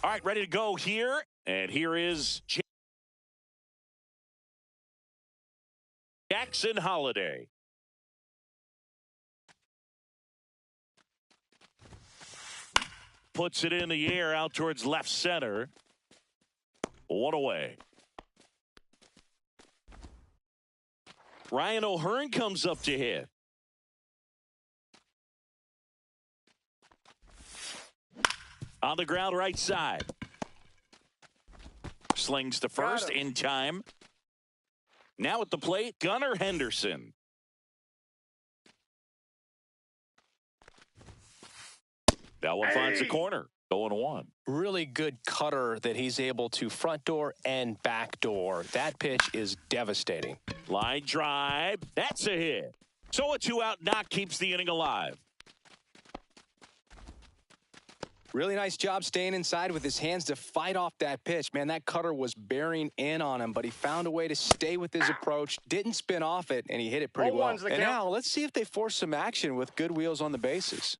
All right, ready to go here. And here is Jackson Holliday. Puts it in the air out towards left center. One away. Ryan O'Hearn comes up to hit. On the ground right side. Slings the first in time. Now at the plate, Gunnar Henderson. That one finds the corner. 0-1. Really good cutter that he's able to front door and back door. That pitch is devastating. Line drive. That's a hit. So a 2-out knock keeps the inning alive. Really nice job staying inside with his hands to fight off that pitch. Man, that cutter was bearing in on him, but he found a way to stay with his approach, didn't spin off it, and he hit it pretty well. And now let's see if they force some action with good wheels on the bases.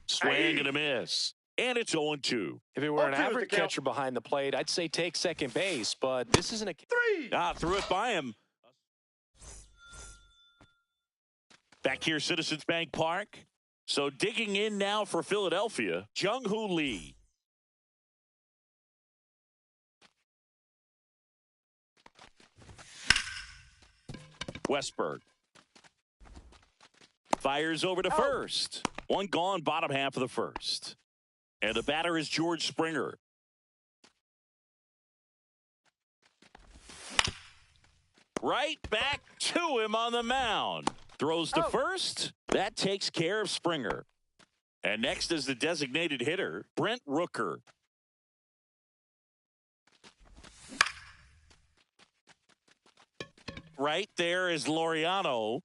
Swing and a miss. And it's 0-2. If it were an average catcher behind the plate, I'd say take second base, but this isn't a... Threw it by him. Back here, Citizens Bank Park. So digging in now for Philadelphia, Jung-Hoo Lee. Westberg. Fires over to first. One gone, bottom half of the first. And the batter is George Springer. Right back to him on the mound. Throws to first. That takes care of Springer. And next is the designated hitter, Brent Rooker. Right there is Laureano.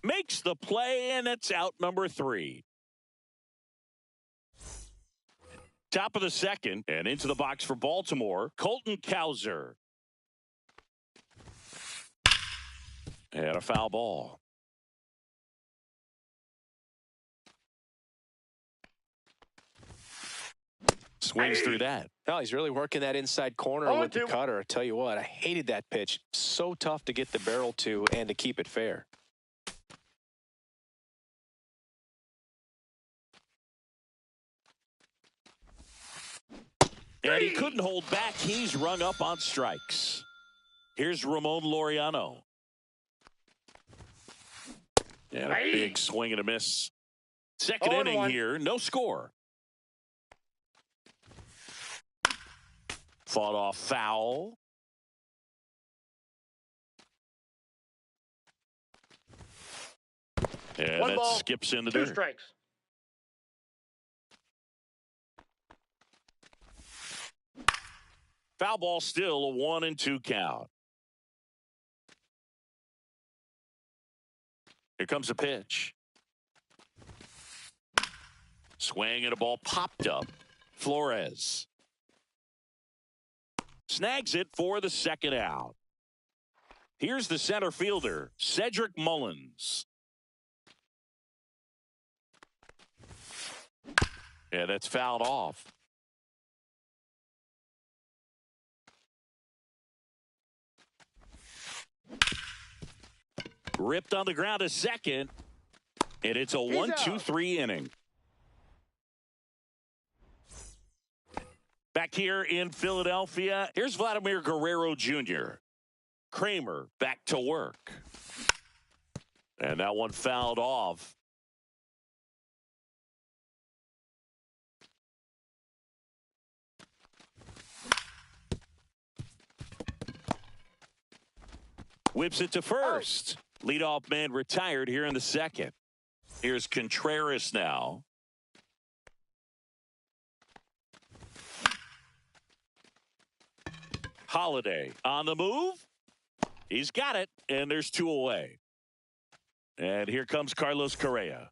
Makes the play, and it's out number 3. Top of the second, and into the box for Baltimore, Colton Cowser. And a foul ball. Swings through that. No, he's really working that inside corner with the cutter. I tell you what, I hated that pitch. So tough to get the barrel to and to keep it fair. And he couldn't hold back. He's rung up on strikes. Here's Ramon Laureano. And a big swing and a miss. Second inning here, no score. Fought off foul. And that skips into 2 strikes. Foul ball, still a 1-2 count. Here comes a pitch. Swing and a ball popped up. Flores snags it for the second out. Here's the center fielder, Cedric Mullins. Yeah, that's fouled off. Ripped on the ground to second. And it's a 1-2-3 inning. Back here in Philadelphia, here's Vladimir Guerrero Jr. Kramer back to work. And that one fouled off. Whips it to first. Leadoff man retired here in the second. Here's Contreras now. Holliday on the move. He's got it, and there's 2 away. And here comes Carlos Correa.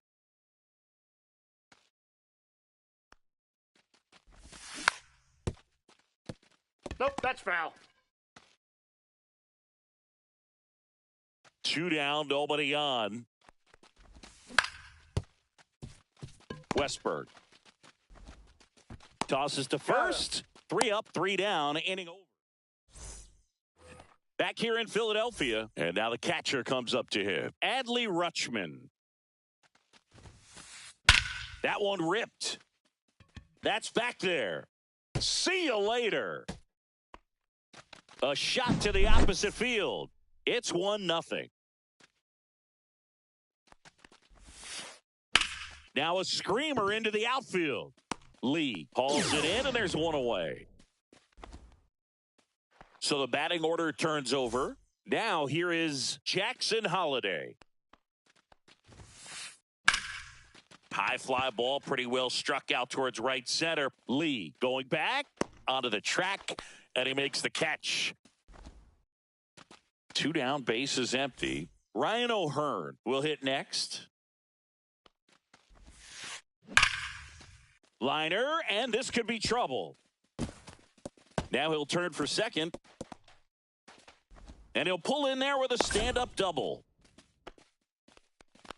Nope, that's foul. 2 down, nobody on. Westberg. tosses to first. 3 up, 3 down, inning over. Back here in Philadelphia, and now the catcher comes up to him. Adley Rutschman. That one ripped. That's back there. See you later. A shot to the opposite field. It's 1-0. Now a screamer into the outfield. Lee hauls it in, and there's one away. So the batting order turns over. Now here is Jackson Holliday. High fly ball, pretty well struck out towards right center. Lee going back onto the track, and he makes the catch. 2 down, bases empty. Ryan O'Hearn will hit next. Liner, and this could be trouble. Now he'll turn for second. And he'll pull in there with a stand-up double.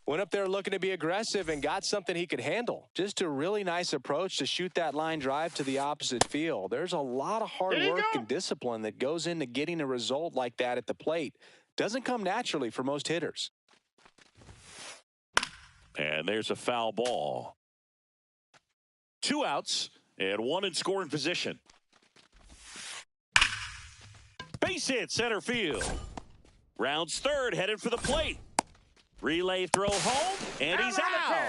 Went up there looking to be aggressive and got something he could handle. Just a really nice approach to shoot that line drive to the opposite field. There's a lot of hard work and discipline that goes into getting a result like that at the plate. Doesn't come naturally for most hitters. And there's a foul ball. 2 outs and 1 in scoring position. Base hit center field. Rounds third, headed for the plate. Relay throw home, and he's out.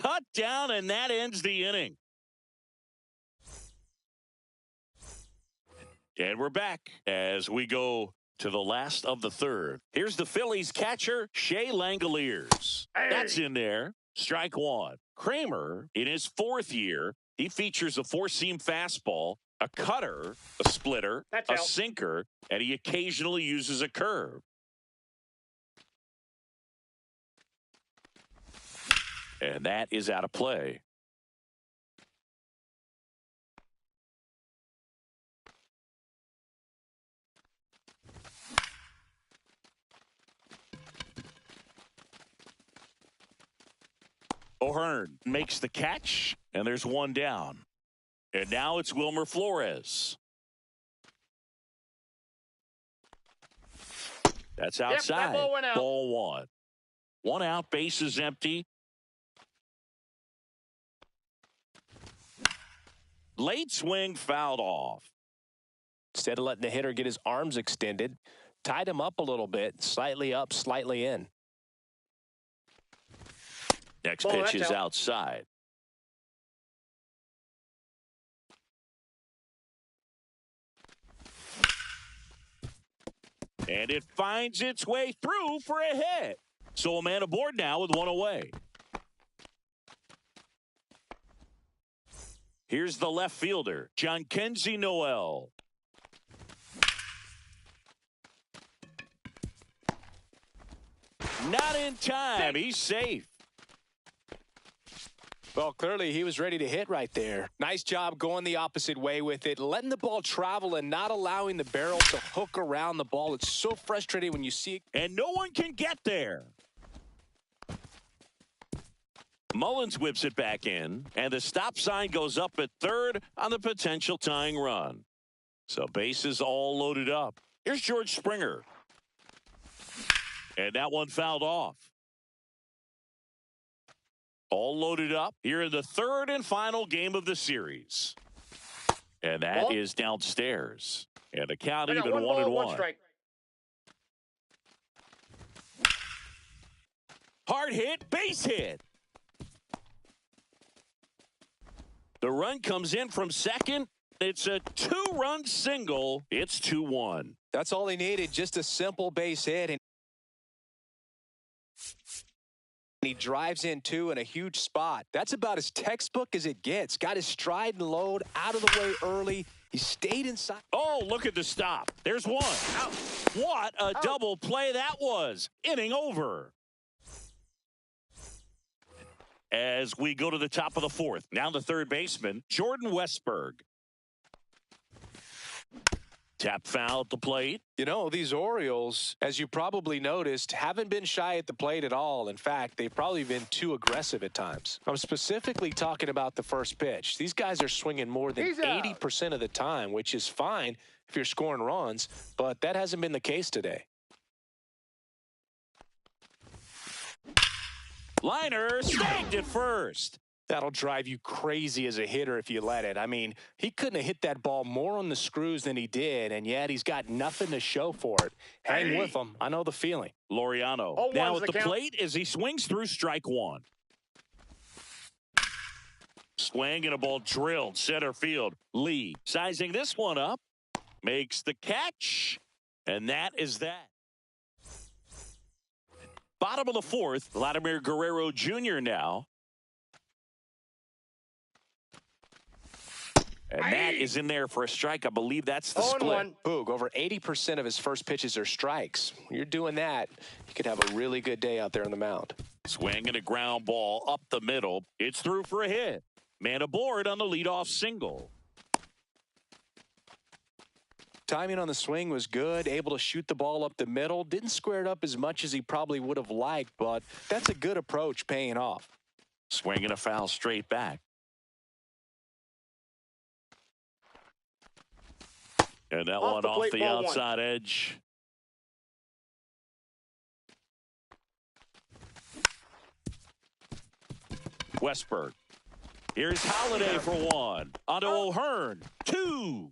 Cut down, and that ends the inning. And we're back as we go to the last of the third. Here's the Phillies catcher, Shea Langoliers. That's in there. Strike 1. Kramer, in his 4th year, he features a 4-seam fastball, a cutter, a splitter, a sinker, and he occasionally uses a curve. And that is out of play. O'Hearn makes the catch, and there's 1 down. And now it's Wilmer Flores. That's outside. That ball went out. Ball 1. 1 out, bases empty. Late swing fouled off. Instead of letting the hitter get his arms extended, tied him up a little bit, slightly up, slightly in. Next pitch is outside. And it finds its way through for a hit. So a man aboard now with 1 away. Here's the left fielder, Jhonkensy Noel. Not in time. He's safe. Well, clearly he was ready to hit right there. Nice job going the opposite way with it, letting the ball travel and not allowing the barrel to hook around the ball. It's so frustrating when you see it. And no one can get there. Mullins whips it back in, and the stop sign goes up at third on the potential tying run. So bases all loaded up. Here's George Springer. And that one fouled off. All loaded up here in the third and final game of the series. And that is downstairs. And the count even 1-1. Hard hit, base hit. The run comes in from second. It's a 2-run single. It's 2-1. That's all he needed, just a simple base hit. And he drives in 2 in a huge spot. That's about as textbook as it gets. Got his stride and load out of the way early. He stayed inside. Oh, look at the stop. There's 1. Out. What a double play that was. Inning over. As we go to the top of the 4th. Now the third baseman, Jordan Westburg. Tap foul at the plate. You know, these Orioles, as you probably noticed, haven't been shy at the plate at all. In fact, they've probably been too aggressive at times. I'm specifically talking about the first pitch. These guys are swinging more than 80% of the time, which is fine if you're scoring runs, but that hasn't been the case today. Liner snagged at first. That'll drive you crazy as a hitter if you let it. I mean, he couldn't have hit that ball more on the screws than he did, and yet he's got nothing to show for it. Hang with him. I know the feeling. Laureano now at the plate as he swings through strike one. Swing and a ball drilled center field. Lee sizing this one up. Makes the catch. And that is that. Bottom of the fourth, Vladimir Guerrero Jr. now. And that is in there for a strike. I believe that's the split. Boog, over 80% of his first pitches are strikes. When you're doing that, you could have a really good day out there on the mound. Swing and a ground ball up the middle. It's through for a hit. Man aboard on the leadoff single. Timing on the swing was good, able to shoot the ball up the middle. Didn't square it up as much as he probably would have liked, but that's a good approach paying off. Swing and a foul straight back. And that one off the outside edge. Westberg. Here's Holiday for one. Onto O'Hearn. Two.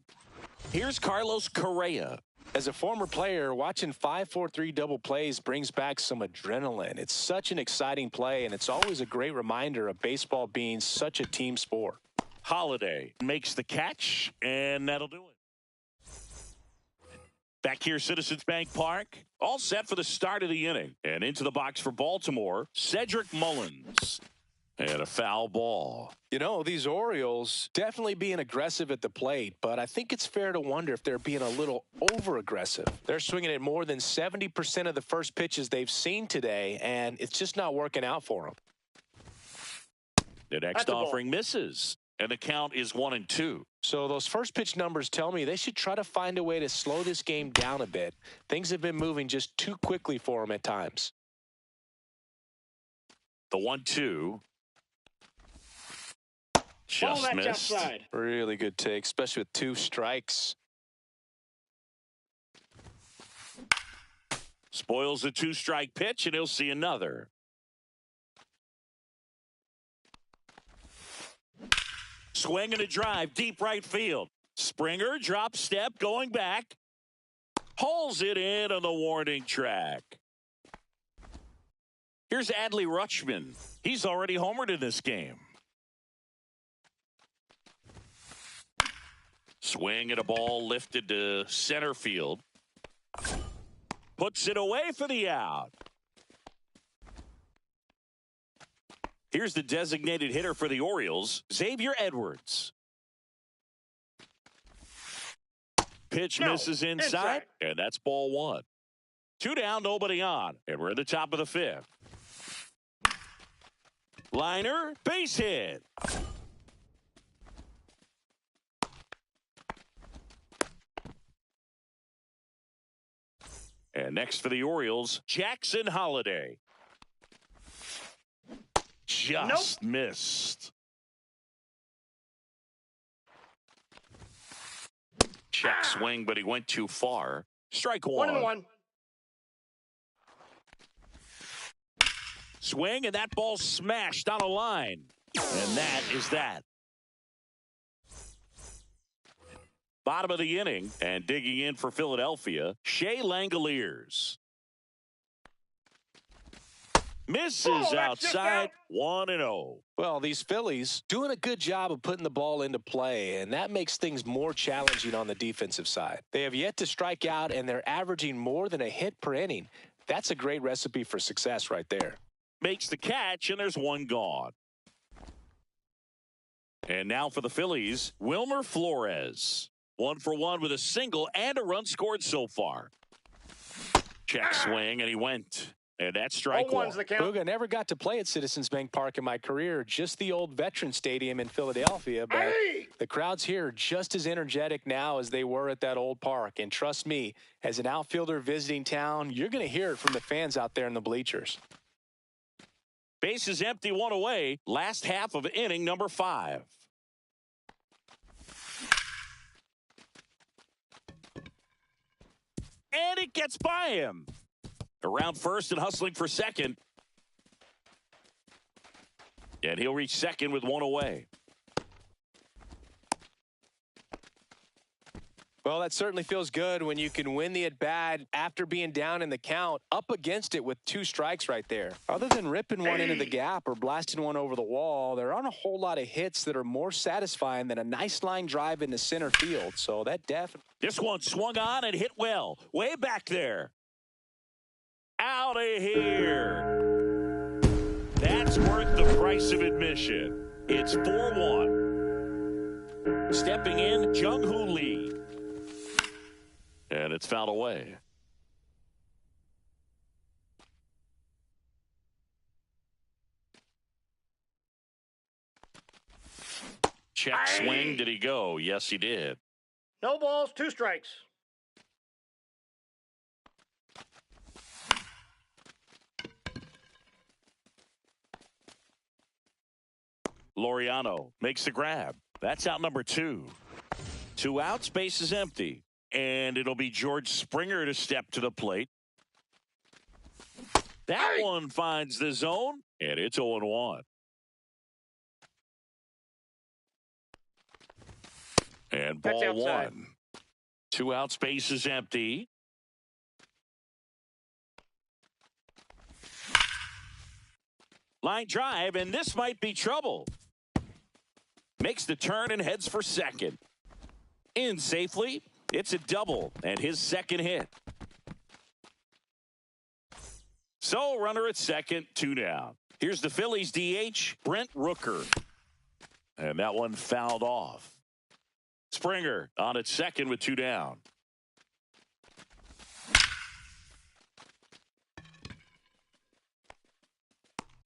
Here's Carlos Correa. As a former player, watching 5-4-3 double plays brings back some adrenaline. It's such an exciting play, and it's always a great reminder of baseball being such a team sport. Holiday makes the catch, and that'll do it. Back here, Citizens Bank Park, all set for the start of the inning. And into the box for Baltimore, Cedric Mullins. And a foul ball. You know, these Orioles definitely being aggressive at the plate, but I think it's fair to wonder if they're being a little over-aggressive. They're swinging at more than 70% of the first pitches they've seen today, and it's just not working out for them. The next offering misses, and the count is 1-2. So those first pitch numbers tell me they should try to find a way to slow this game down a bit. Things have been moving just too quickly for them at times. The 1-2. Just missed. Outside. Really good take, especially with two strikes. Spoils the two-strike pitch, and he'll see another. Swing and a drive, deep right field. Springer, drop step, going back. Hauls it in on the warning track. Here's Adley Rutschman. He's already homered in this game. Swing and a ball lifted to center field. Puts it away for the out. Here's the designated hitter for the Orioles, Xavier Edwards. Pitch misses inside, and that's ball one. 2 down, nobody on, and we're at the top of the fifth. Liner, base hit. And next for the Orioles, Jackson Holiday. Just missed. Check swing, but he went too far. Strike one. 1-1. Swing, and that ball smashed on a line. And that is that. Bottom of the inning, and digging in for Philadelphia, Shea Langoliers. Misses outside, 1-0. Well, these Phillies doing a good job of putting the ball into play, and that makes things more challenging on the defensive side. They have yet to strike out, and they're averaging more than a hit per inning. That's a great recipe for success right there. Makes the catch, and there's one gone. And now for the Phillies, Wilmer Flores. 1 for 1 with a single and a run scored so far. Check swing, and he went. And that's strike 0-1's one. the count. Booga never got to play at Citizens Bank Park in my career, just the old Veteran Stadium in Philadelphia. But the crowds here are just as energetic now as they were at that old park. And trust me, as an outfielder visiting town, you're going to hear it from the fans out there in the bleachers. Base is empty, one away. Last half of inning number 5. And it gets by him. Around first and hustling for second. And he'll reach second with one away. Well, that certainly feels good when you can win the at-bat after being down in the count, up against it with 2 strikes right there. Other than ripping one into the gap or blasting one over the wall, there aren't a whole lot of hits that are more satisfying than a nice line drive into center field. So that definitely... This one swung on and hit well. Way back there. Out of here. That's worth the price of admission. It's 4-1. Stepping in, Jung-Hoo Lee. And it's fouled away. Check swing. Did he go? Yes, he did. No balls, 2 strikes. Laureano makes the grab. That's out number 2. 2 outs, base is empty. And it'll be George Springer to step to the plate. That one finds the zone, and it's 0-1. And ball 1. 2 outs, base is empty. Line drive, and this might be trouble. Makes the turn and heads for second. In safely. It's a double and his second hit. So runner at second, 2 down. Here's the Phillies DH, Brent Rooker. And that one fouled off. Springer on at second with 2 down.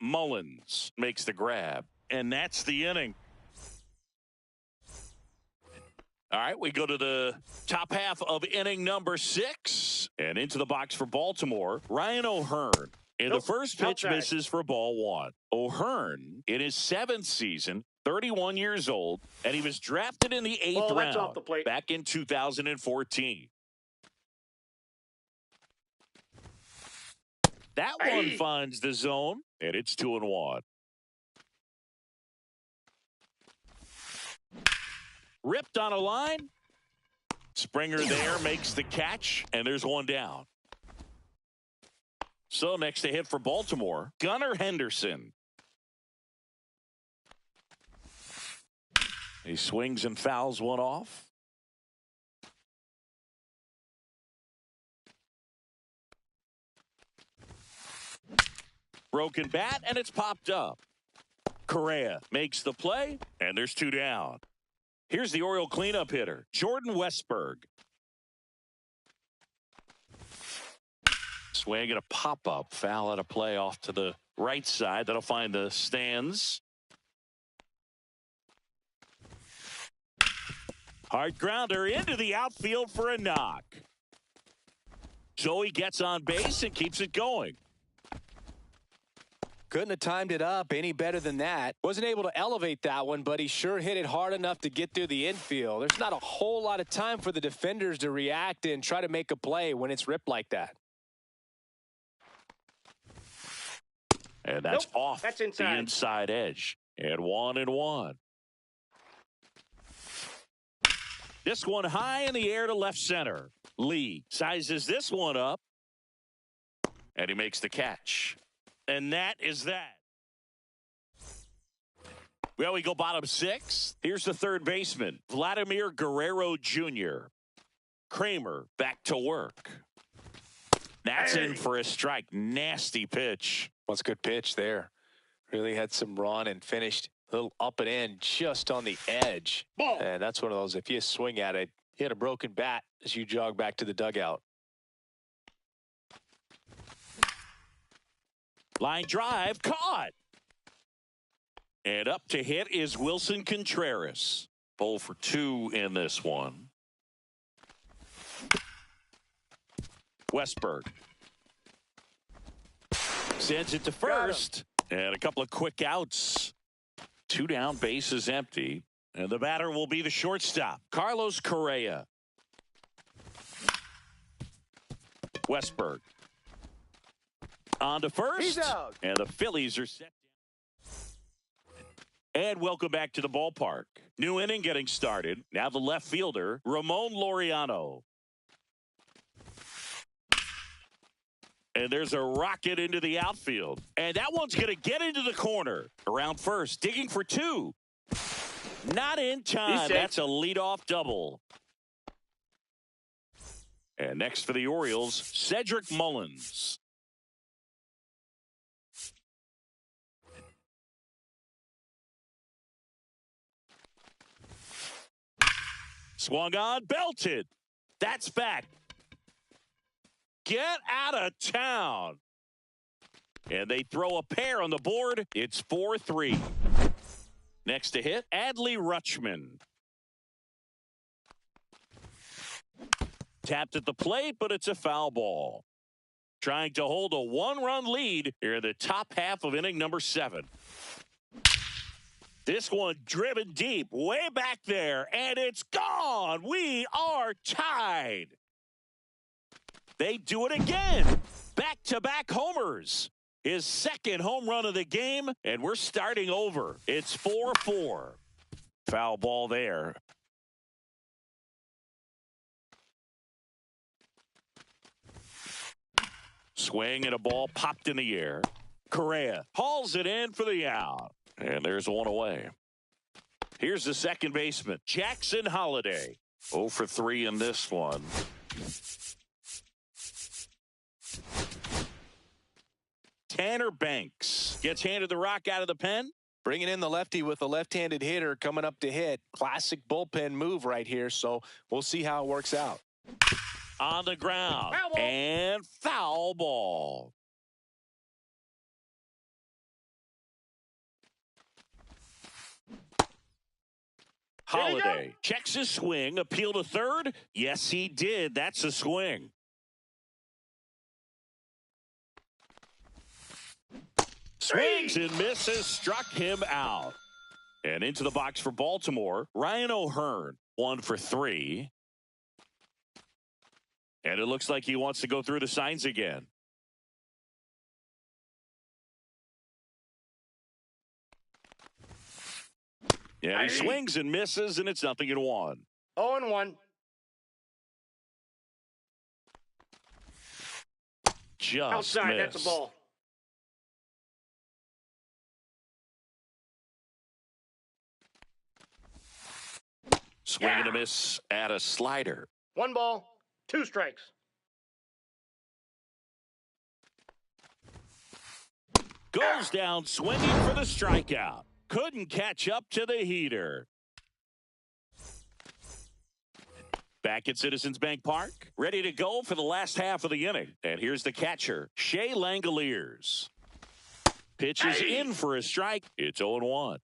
Mullins makes the grab. And that's the inning. All right, we go to the top half of inning number 6. And into the box for Baltimore, Ryan O'Hearn. And the first pitch misses for ball 1. O'Hearn, in his 7th season, 31 years old, and he was drafted in the 8th round off the plate. Back in 2014. That one finds the zone, and it's 2-1. Ripped on a line. Springer there makes the catch, and there's 1 down. So next to hit for Baltimore, Gunnar Henderson. He swings and fouls one off. Broken bat, and it's popped up. Correa makes the play, and there's 2 down. Here's the Oriole cleanup hitter, Jordan Westburg. Swing and a pop-up. Foul at a play off to the right side. That'll find the stands. Hard grounder into the outfield for a knock. So he gets on base and keeps it going. Couldn't have timed it up any better than that. Wasn't able to elevate that one, but he sure hit it hard enough to get through the infield. There's not a whole lot of time for the defenders to react and try to make a play when it's ripped like that. And that's off the inside edge. And 1-1. This one high in the air to left center. Lee sizes this one up. And he makes the catch. And that is that. Well, we go bottom 6. Here's the third baseman, Vladimir Guerrero Jr. Kramer back to work. That's in for a strike. Nasty pitch. What's a good pitch there? Really had some run and finished a little up and in just on the edge. Ball. And that's one of those, if you swing at it, you hit a broken bat as you jog back to the dugout. Line drive, caught. And up to hit is Wilson Contreras. 0 for 2 in this one. Westberg sends it to first. And a couple of quick outs. 2 down, bases empty. And the batter will be the shortstop, Carlos Correa. Westberg on to first. He's out. And the Phillies are set. And welcome back to the ballpark. New inning getting started. Now the left fielder, Ramon Laureano. And there's a rocket into the outfield. And that one's going to get into the corner. Around first, digging for 2. Not in time. That's a leadoff double. And next for the Orioles, Cedric Mullins. Swung on, belted. That's back. Get out of town. And they throw a pair on the board. It's 4-3. Next to hit, Adley Rutschman. Tapped at the plate, but it's a foul ball. Trying to hold a 1-run lead here in the top half of inning number 7. This one driven deep, way back there, and it's gone. We are tied. They do it again. Back-to-back homers. His second home run of the game, and we're starting over. It's 4-4. Foul ball there. Swing and a ball popped in the air. Correa hauls it in for the out. And there's one away. Here's the second baseman, Jackson Holliday. 0 for 3 in this one. Tanner Banks gets handed the rock out of the pen. Bringing in the lefty with a left-handed hitter coming up to hit. Classic bullpen move right here, so we'll see how it works out. On the ground. Foul ball. And foul ball. Holliday checks his swing, appeal to third. Yes, he did. That's a swing. Swings and misses, struck him out. And into the box for Baltimore, Ryan O'Hearn, 1 for 3. And it looks like he wants to go through the signs again. Yeah, he swings and misses, and it's 0-1. 0-1. Just Outside, missed. that's a ball. Swing and a miss at a slider. 1 ball, 2 strikes. Goes down swinging for the strikeout. Couldn't catch up to the heater. Back at Citizens Bank Park, ready to go for the last half of the inning. And here's the catcher, Shea Langoliers. Pitches in for a strike. It's 0-1.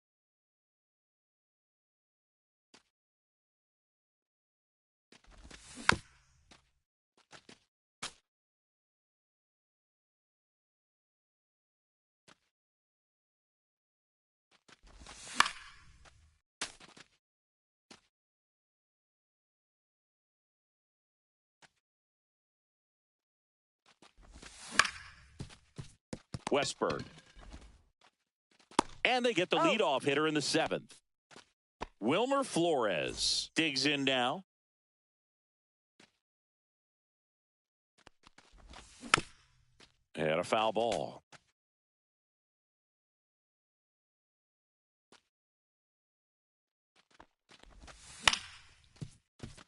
Westberg. And they get the leadoff hitter in the 7th. Wilmer Flores digs in now. And a foul ball.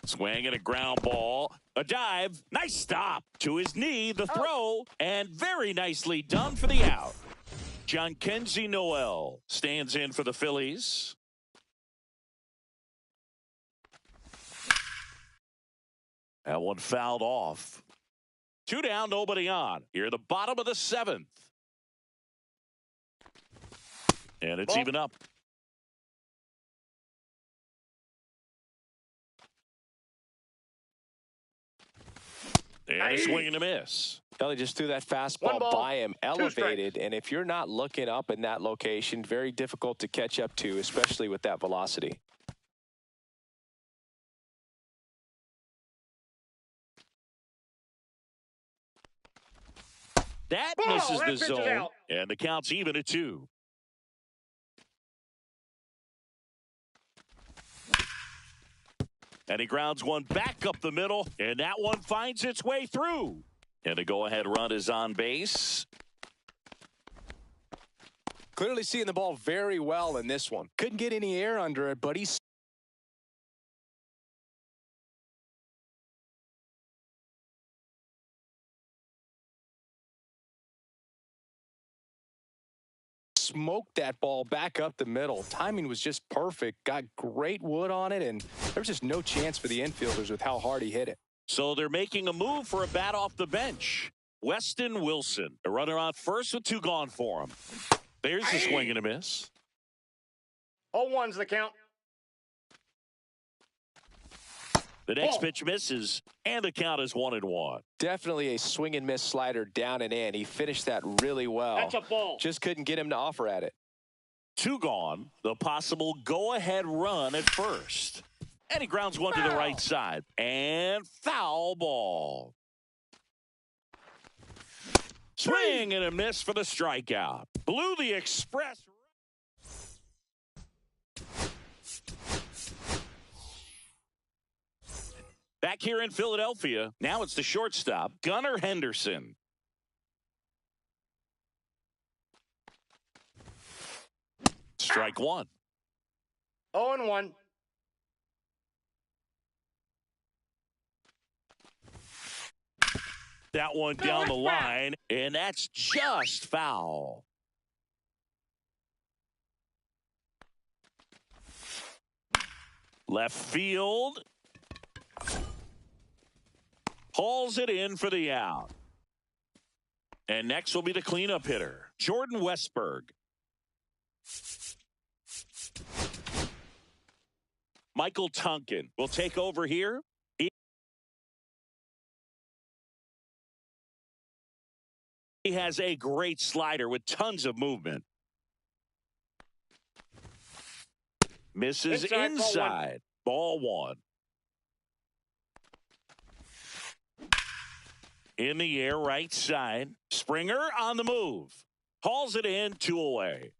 Swing and a ground ball. A dive. Nice stop. To his knee, the throw. And very nicely done for the out. Jhonkensy Noel stands in for the Phillies. That one fouled off. 2 down, nobody on. Here at the bottom of the 7th. And it's Ball. even up. And a swing and a miss. Kelly just threw that One fastball ball, by him, 2 elevated, strikes. and if you're not looking up in that location, very difficult to catch up to, especially with that velocity. That Ball, misses that the pitch is zone, out. and the count's even at 2. And he grounds one back up the middle, and that one finds its way through. And the go-ahead run is on base. Clearly seeing the ball very well in this one. Couldn't get any air under it, but he's smoked that ball back up the middle. Timing was just perfect. Got great wood on it, and there's just no chance for the infielders with how hard he hit it. So they're making a move for a bat off the bench. Weston Wilson, a runner on first with 2 gone for him. There's the swing and a miss. 0-1's the count. The next Ball. pitch misses, and the count is 1-1. Definitely a swing and miss slider down and in. He finished that really well. That's a ball. Just couldn't get him to offer at it. 2 gone. The possible go-ahead run at first. And he grounds one to the right side. And foul ball. Swing and a miss for the strikeout. Blew the express. Back here in Philadelphia, now it's the shortstop, Gunnar Henderson. Strike 1. 0-1. That one down the line, and that's just foul. Left field. Hauls it in for the out. And next will be the cleanup hitter, Jordan Westburg. Michael Tonkin will take over here. He has a great slider with tons of movement. Misses inside. Ball 1. In the air, right side. Springer on the move. Hauls it in, 2 away.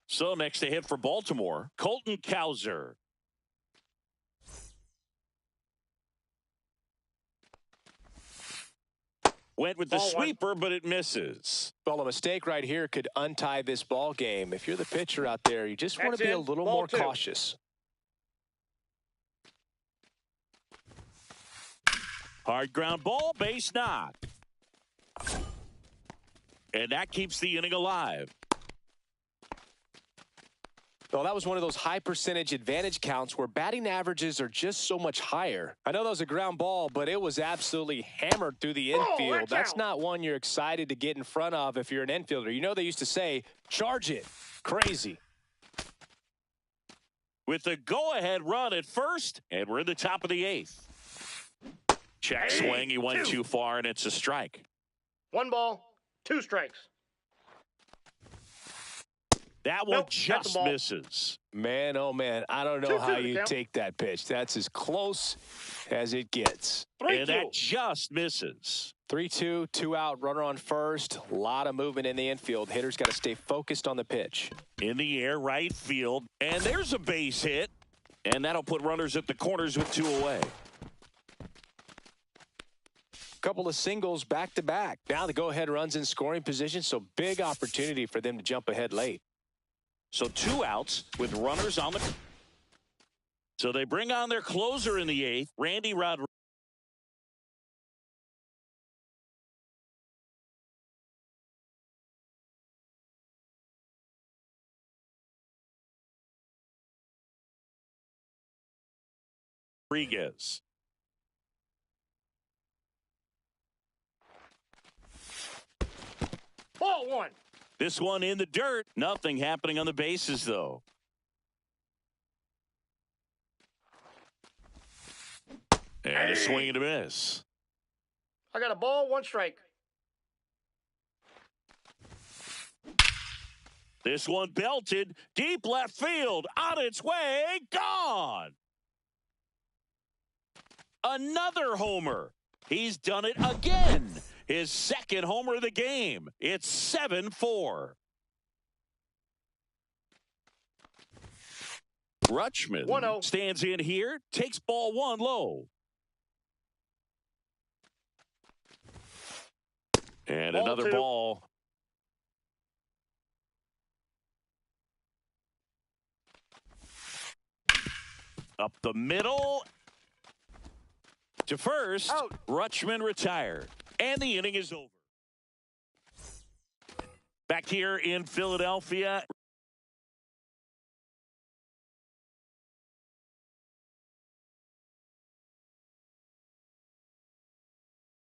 So next to hit for Baltimore, Colton Cowser. Went with the sweeper, but it misses. Well, a mistake right here could untie this ball game. If you're the pitcher out there, you just want to be a little more cautious. Hard ground ball, base knock. And that keeps the inning alive. Well, that was one of those high percentage advantage counts where batting averages are just so much higher. I know that was a ground ball, but it was absolutely hammered through the infield. That's not one you're excited to get in front of if you're an infielder. You know they used to say, charge it. Crazy. With the go-ahead run at first, and we're in the top of the 8th. Check swing. He went too far, and it's a strike. 1 ball, 2 strikes. That one just misses. Man, oh, man, I don't know how you take that pitch. That's as close as it gets. And that just misses. 3-2, 2 out, runner on first. A lot of movement in the infield. Hitters got to stay focused on the pitch. In the air, right field. And there's a base hit. And that'll put runners at the corners with 2 away. Couple of singles back-to-back. Now the go-ahead runs in scoring position, so big opportunity for them to jump ahead late. So 2 outs with runners on the. So they bring on their closer in the 8th, Randy Rodriguez. Ball 1. This one in the dirt. Nothing happening on the bases, though. And a swing and a miss. I got a ball, 1 strike. This one belted deep left field. On its way, gone. Another homer. He's done it again. His second homer of the game. It's 7-4. Rutschman 1-0. stands in here, takes ball 1 low. And Ball another 2. ball. Up the middle. To first. Out. Rutschman retired. And the inning is over. Back here in Philadelphia.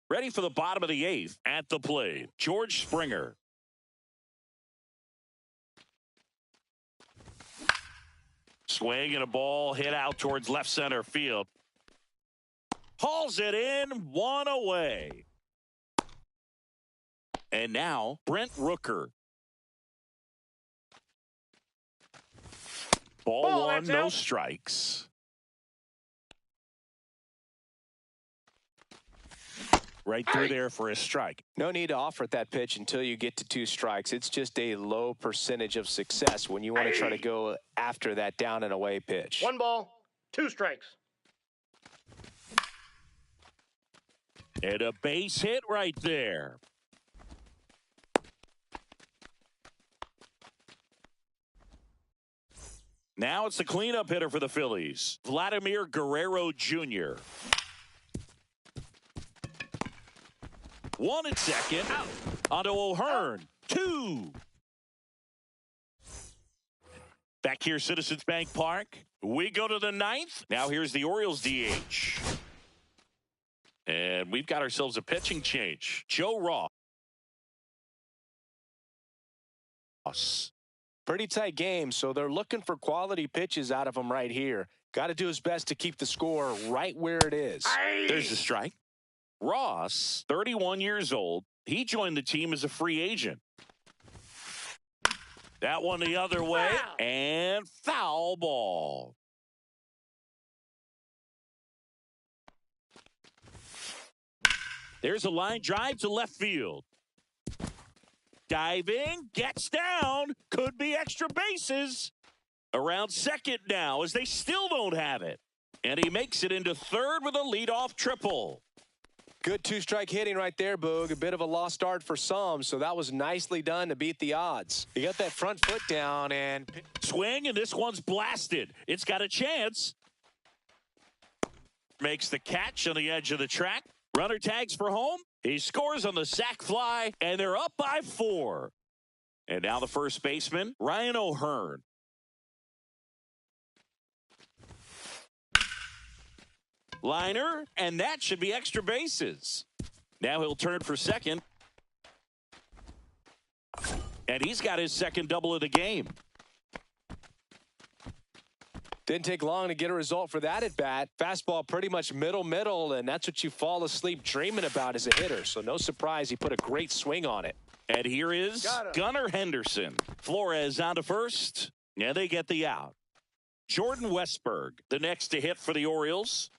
Ready for the bottom of the 8th at the plate. George Springer. Swing and a ball hit out towards left center field. Hauls it in, 1 away. And now Brent Rooker. Ball 1, no strikes. Right through there for a strike. No need to offer that pitch until you get to 2 strikes. It's just a low percentage of success when you want to try to go after that down and away pitch. 1 ball, 2 strikes. And a base hit right there. Now it's the cleanup hitter for the Phillies, Vladimir Guerrero Jr. 1 at second. Out. Onto O'Hearn. 2. Back here, Citizens Bank Park. We go to the 9th. Now here's the Orioles DH. And we've got ourselves a pitching change. Joe Ross. Pretty tight game, so they're looking for quality pitches out of him right here. Got to do his best to keep the score right where it is. There's the strike. Ross, 31 years old. He joined the team as a free agent. That one the other way, and foul ball. There's a line drive to left field. Diving, gets down, could be extra bases. Around second now as they still don't have it. And he makes it into third with a leadoff triple. Good 2-strike hitting right there, Boog. A bit of a lost start for some, so that was nicely done to beat the odds. He got that front foot down and... Swing, and this one's blasted. It's got a chance. Makes the catch on the edge of the track. Runner tags for home. He scores on the sac fly, and they're up by 4. And now the first baseman, Ryan O'Hearn. Liner, and that should be extra bases. Now he'll turn for second. And he's got his second double of the game. Didn't take long to get a result for that at bat. Fastball pretty much middle, and that's what you fall asleep dreaming about as a hitter. So no surprise he put a great swing on it. And here is Gunnar Henderson. Flores on to first. Yeah, they get the out. Jordan Westburg, the next to hit for the Orioles.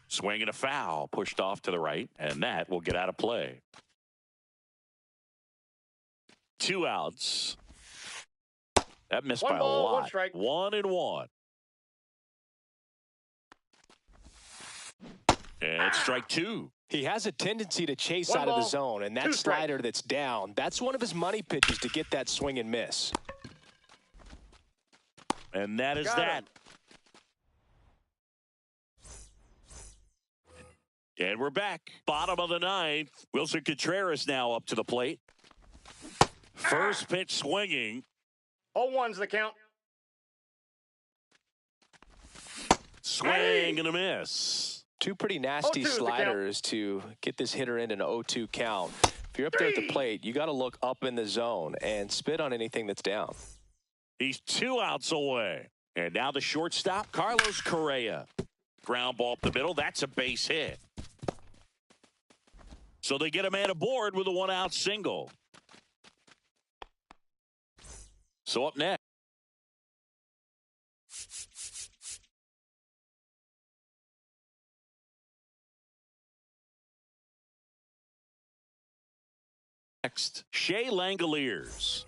Swing and a foul, pushed off to the right, and that will get out of play. 2 outs. That missed by a lot. 1 strike. 1-1. And strike 2. He has a tendency to chase 1 out of the ball, zone, and that 2 slider strikes. that's down, that's one of his money pitches to get that swing and miss. And that is Got that. him. And we're back. Bottom of the 9th. Wilson Contreras now up to the plate. First pitch swinging. 0-1's the count. Swing and a miss. 2 pretty nasty 0-2 is the count. sliders to get this hitter in an 0-2 count. If you're up there at the plate, you got to look up in the zone and spit on anything that's down. He's 2 outs away. And now the shortstop, Carlos Correa. Ground ball up the middle. That's a base hit. So they get a man aboard with a 1-out single. So up next. Shea Langoliers.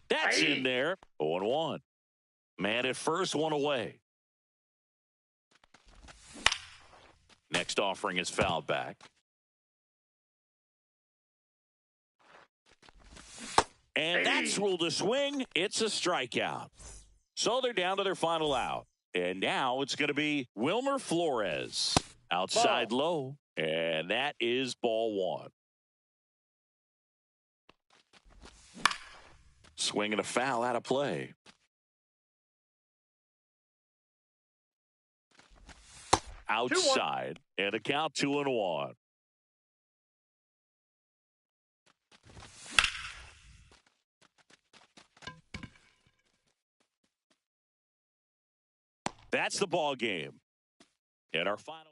That's in there. 0-1. Man at first, 1 away. Next offering is fouled back. And that's ruled a swing. It's a strikeout. So they're down to their final out. And now it's going to be Wilmer Flores. Outside low. And that is ball 1. Swing and a foul out of play. Outside. And a count 2-1. That's the ball game. And our final.